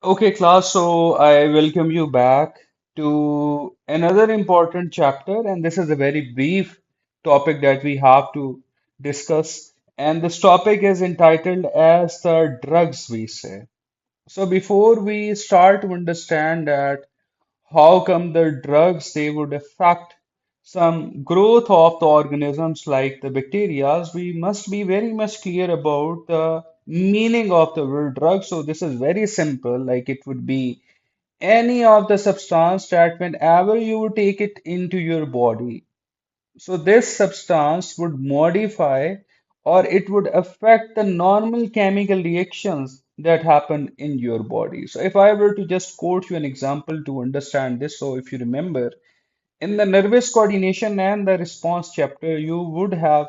Okay, class, so I welcome you back to another important chapter, and this is a very brief topic that we have to discuss. And this topic is entitled as the drugs we say. So before we start to understand that how come the drugs they would affect some growth of the organisms like the bacteria, we must be very much clear about the meaning of the word drug. So this is very simple, like it would be any of the substance that whenever you take it into your body, so this substance would modify or it would affect the normal chemical reactions that happen in your body. So if I were to just quote you an example to understand this, so if you remember in the nervous coordination and the response chapter, you would have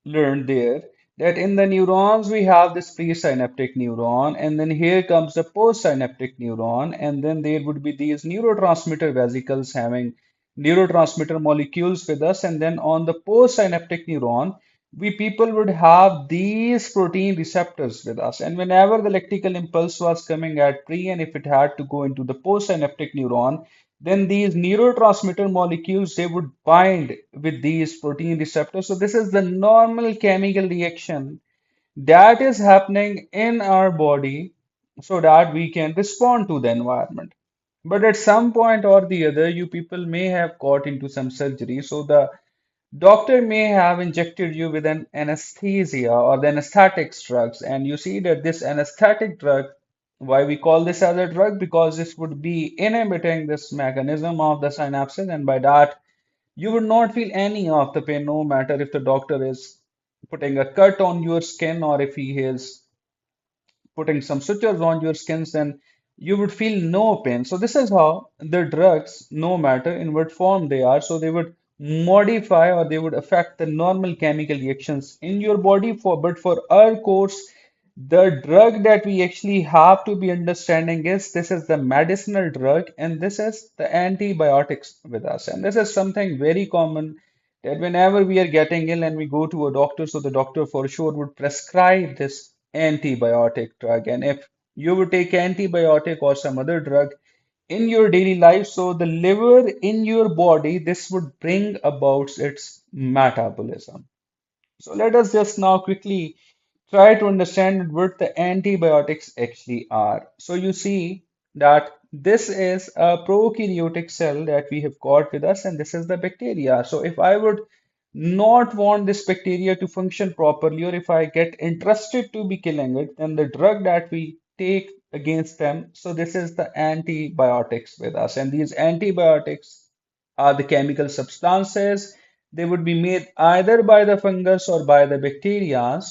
learned there that in the neurons we have this presynaptic neuron, and then here comes the postsynaptic neuron, and then there would be these neurotransmitter vesicles having neurotransmitter molecules with us, and then on the postsynaptic neuron, we people would have these protein receptors with us, and whenever the electrical impulse was coming at pre, and if it had to go into the postsynaptic neuron, then these neurotransmitter molecules they would bind with these protein receptors. So this is the normal chemical reaction that is happening in our body so that we can respond to the environment. But at some point or the other, you people may have got into some surgery. So the doctor may have injected you with an anesthesia or the anesthetics drugs, and you see that this anesthetic drug, why we call this as a drug? Because this would be inhibiting this mechanism of the synapses, and by that, you would not feel any of the pain, no matter if the doctor is putting a cut on your skin or if he is putting some sutures on your skins, then you would feel no pain. So this is how the drugs, no matter in what form they are, so they would modify or they would affect the normal chemical reactions in your body. But for our course, the drug that we actually have to be understanding is this is the medicinal drug and this is the antibiotics with us. And this is something very common that whenever we are getting ill and we go to a doctor, so the doctor for sure would prescribe this antibiotic drug. And if you would take antibiotic or some other drug in your daily life, so the liver in your body, this would bring about its metabolism. So let us just now quickly try to understand what the antibiotics actually are. So you see that this is a prokaryotic cell that we have got with us, and this is the bacteria. So if I would not want this bacteria to function properly, or if I get interested to be killing it, then the drug that we take against them, so this is the antibiotics with us. And these antibiotics are the chemical substances. They would be made either by the fungus or by the bacteria.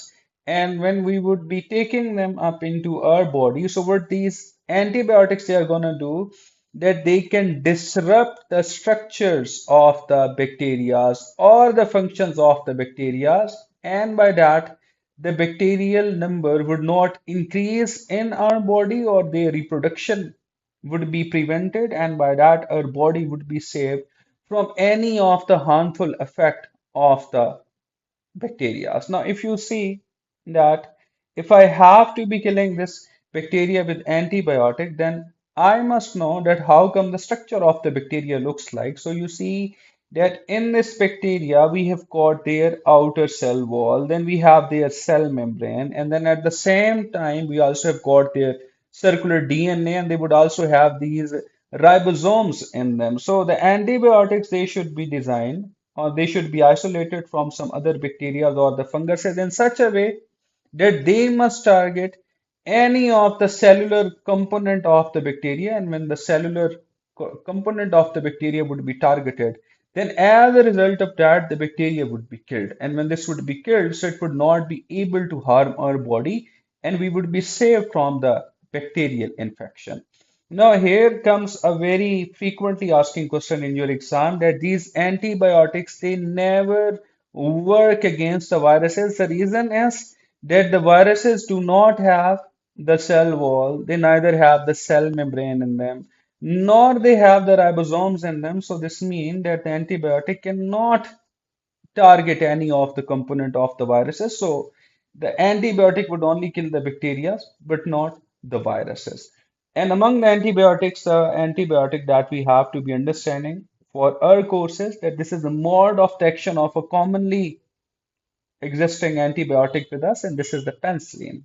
And when we would be taking them up into our body, so what these antibiotics they are going to do, that they can disrupt the structures of the bacteria or the functions of the bacteria, and by that the bacterial number would not increase in our body or their reproduction would be prevented, and by that our body would be saved from any of the harmful effect of the bacteria. Now, if you see that if I have to be killing this bacteria with antibiotic, then I must know that how come the structure of the bacteria looks like. So you see that in this bacteria, we have got their outer cell wall, then we have their cell membrane, and then at the same time, we also have got their circular DNA, and they would also have these ribosomes in them. So the antibiotics, they should be designed or they should be isolated from some other bacteria or the funguses in such a way that they must target any of the cellular component of the bacteria. And when the cellular component of the bacteria would be targeted, then as a result of that, the bacteria would be killed. And when this would be killed, so it would not be able to harm our body and we would be saved from the bacterial infection. Now, here comes a very frequently asking question in your exam that these antibiotics they never work against the viruses. The reason is that the viruses do not have the cell wall, they neither have the cell membrane in them, nor they have the ribosomes in them. So this means that the antibiotic cannot target any of the component of the viruses. So the antibiotic would only kill the bacteria, but not the viruses. And among the antibiotics, the antibiotic that we have to be understanding for our courses that this is the mode of action of a commonly existing antibiotic with us, and this is the penicillin.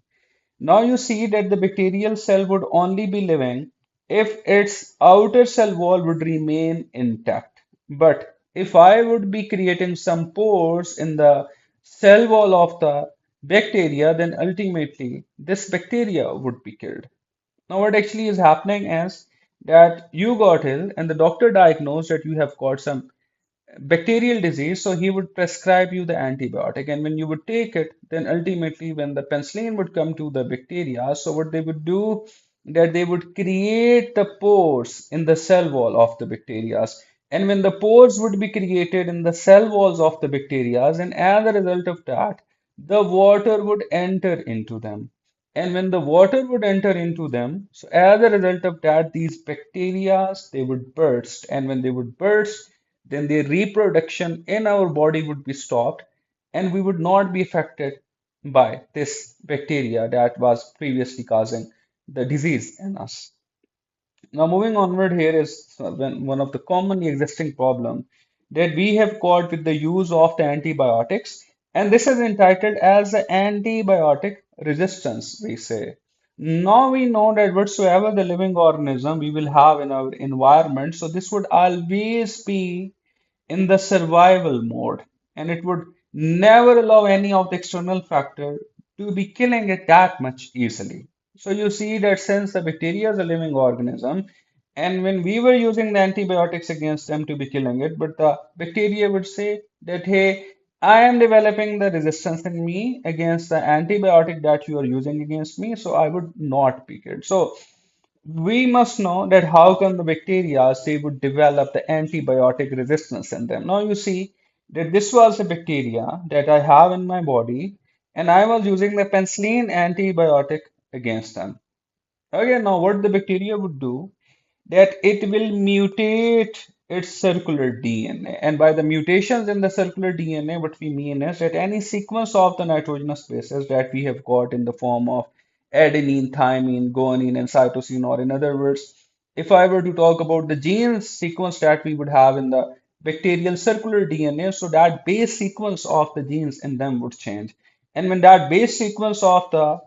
Now you see that the bacterial cell would only be living if its outer cell wall would remain intact. But if I would be creating some pores in the cell wall of the bacteria, then ultimately this bacteria would be killed. Now, what actually is happening is that you got ill and the doctor diagnosed that you have got some bacterial disease, so he would prescribe you the antibiotic. And when you would take it, then ultimately, when the penicillin would come to the bacteria, so what they would do that they would create the pores in the cell wall of the bacteria. And when the pores would be created in the cell walls of the bacteria, and as a result of that, the water would enter into them. And when the water would enter into them, so as a result of that, these bacteria they would burst. And when they would burst, then their reproduction in our body would be stopped and we would not be affected by this bacteria that was previously causing the disease in us. Now, moving onward, here is one of the commonly existing problem that we have caught with the use of the antibiotics, and this is entitled as the antibiotic resistance, we say. Now we know that whatsoever the living organism we will have in our environment, so this would always be in the survival mode and it would never allow any of the external factor to be killing it that much easily. So you see that since the bacteria is a living organism and when we were using the antibiotics against them to be killing it, but the bacteria would say that, hey, I am developing the resistance in me against the antibiotic that you are using against me, so I would not be killed. So we must know that how come the bacteria they would develop the antibiotic resistance in them. Now you see that this was a bacteria that I have in my body and I was using the penicillin antibiotic against them. Okay, now what the bacteria would do that it will mutate its circular DNA. And by the mutations in the circular DNA, what we mean is that any sequence of the nitrogenous bases that we have got in the form of adenine, thymine, guanine, and cytosine, or in other words, if I were to talk about the gene sequence that we would have in the bacterial circular DNA, so that base sequence of the genes in them would change. And when that base sequence of the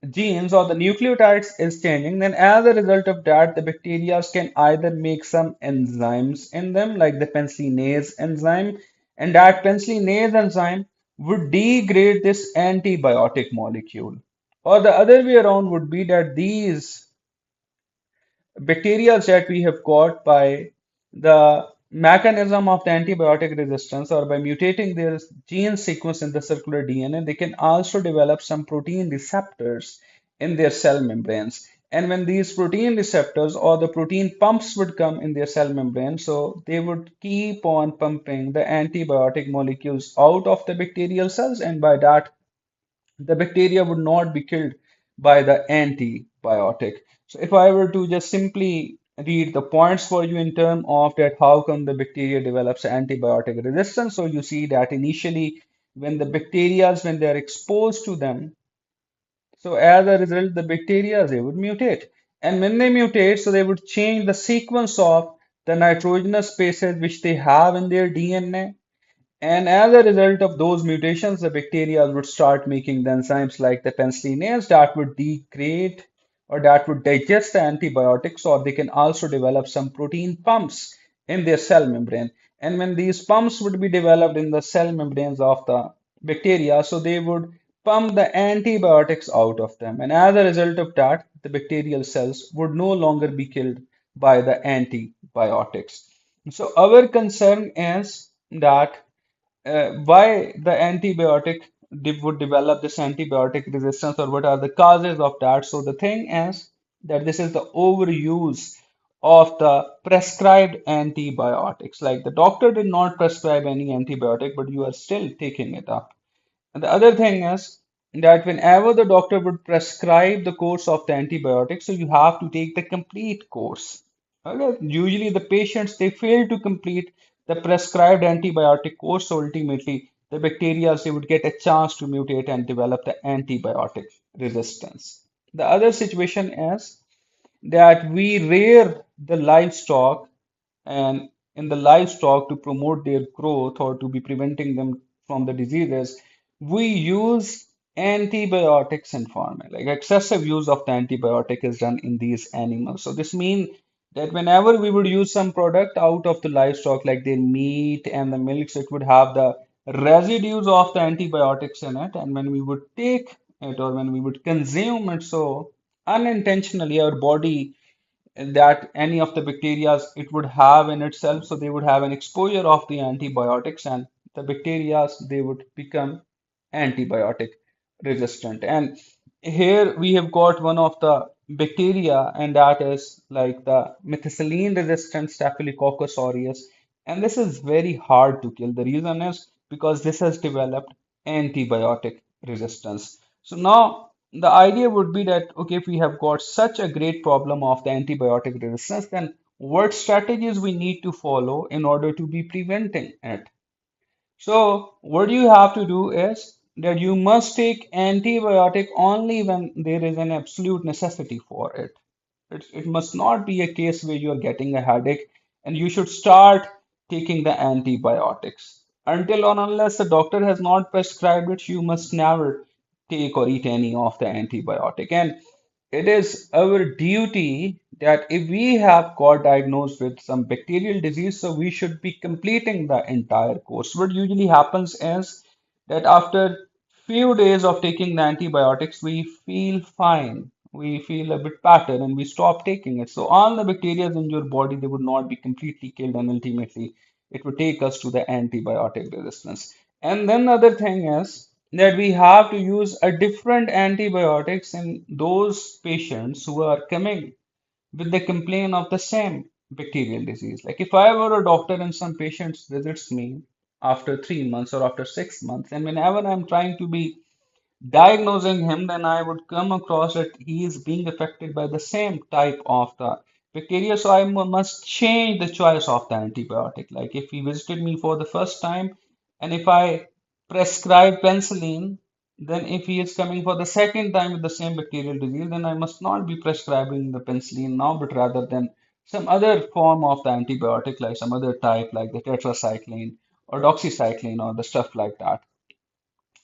genes or the nucleotides is changing, then as a result of that, the bacteria can either make some enzymes in them, like the penicillinase enzyme, and that penicillinase enzyme would degrade this antibiotic molecule. Or the other way around would be that these bacteria that we have got by the mechanism of the antibiotic resistance or by mutating their gene sequence in the circular DNA, they can also develop some protein receptors in their cell membranes. And when these protein receptors or the protein pumps would come in their cell membrane, so they would keep on pumping the antibiotic molecules out of the bacterial cells, and by that the bacteria would not be killed by the antibiotic. So if I were to just simply read the points for you in terms of that how come the bacteria develops antibiotic resistance. So you see that initially when the bacteria when they are exposed to them, so as a result the bacteria they would mutate. And when they mutate, so they would change the sequence of the nitrogenous bases which they have in their DNA, and as a result of those mutations, the bacteria would start making the enzymes like the penicillinase that would degrade or that would digest the antibiotics, or they can also develop some protein pumps in their cell membrane. And when these pumps would be developed in the cell membranes of the bacteria, so they would pump the antibiotics out of them. And as a result of that, the bacterial cells would no longer be killed by the antibiotics. So our concern is that why the antibiotic would develop this antibiotic resistance or what are the causes of that. So the thing is that this is the overuse of the prescribed antibiotics. Like the doctor did not prescribe any antibiotic, but you are still taking it up. And the other thing is that whenever the doctor would prescribe the course of the antibiotic, so you have to take the complete course. Okay? Usually the patients they fail to complete the prescribed antibiotic course, so ultimately the bacteria they would get a chance to mutate and develop the antibiotic resistance. The other situation is that we rear the livestock, and in the livestock to promote their growth or to be preventing them from the diseases, we use antibiotics in farming. Like excessive use of the antibiotic is done in these animals. So this means that whenever we would use some product out of the livestock, like their meat and the milks, it would have the residues of the antibiotics in it. And when we would take it or when we would consume it, so unintentionally our body that any of the bacteria it would have in itself, so they would have an exposure of the antibiotics, and the bacteria they would become antibiotic resistant. And here we have got one of the bacteria, and that is like the methicillin resistant Staphylococcus aureus. And this is very hard to kill. The reason is because this has developed antibiotic resistance. So now the idea would be that, okay, if we have got such a great problem of the antibiotic resistance, then what strategies we need to follow in order to be preventing it? So what you have to do is that you must take antibiotic only when there is an absolute necessity for it. It must not be a case where you are getting a headache and you should start taking the antibiotics. Until or unless the doctor has not prescribed it, you must never take or eat any of the antibiotic. And it is our duty that if we have got diagnosed with some bacterial disease, so we should be completing the entire course. What usually happens is that after few days of taking the antibiotics, we feel fine. We feel a bit better and we stop taking it. So all the bacteria in your body, they would not be completely killed, and ultimately it would take us to the antibiotic resistance. And then the other thing is that we have to use a different antibiotics in those patients who are coming with the complaint of the same bacterial disease. Like if I were a doctor and some patients visits me after 3 months or after 6 months, and whenever I'm trying to be diagnosing him, then I would come across that he is being affected by the same type of the bacteria. So I must change the choice of the antibiotic. Like if he visited me for the first time, and if I prescribe penicillin, then if he is coming for the second time with the same bacterial disease, then I must not be prescribing the penicillin now, but rather than some other form of the antibiotic, like some other type, like the tetracycline or doxycycline or the stuff like that,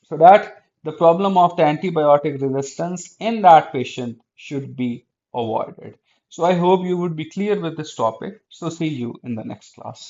so that the problem of the antibiotic resistance in that patient should be avoided. So I hope you would be clear with this topic. So see you in the next class.